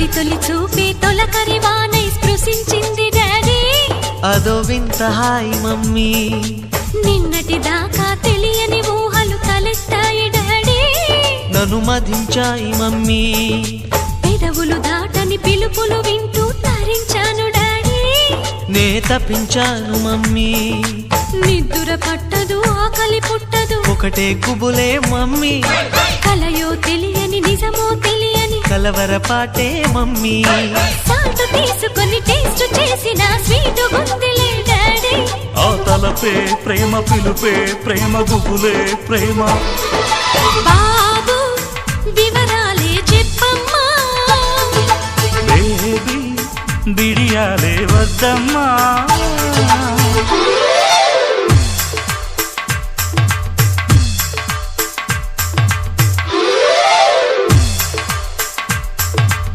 తొలి తొలి చూపే తొలకరి వానై స్పృశించింది డాడీ అదో వింత హాయ్ మమ్మీ నిన్నటి దాకా తెలియని ఊహలు తలెత్తాయి డాడీ నన్ను మదించాయి మమ్మీ పెదవులు దాటని పిలుపులు వింటూ తరించాను డాడీ నే తప్పించాను మమ్మీ నిద్దుర పట్టదు ఆకలి పుట్టదు ఒకటే కుబులే మమ్మీ కలయో తెలియని నిజమో తెలియని కలవరపాటే మమ్మీ సాటు తీసుకొని టేస్ట్ చేసిన స్వీట్ గుందిలే డాడీ ఆ తలపే ప్రేమ పిలుపే ప్రేమ గుబులే ప్రేమ బాబు వివరాలే చెప్పమ్మా బేబీ బిడియాలే వద్దమ్మా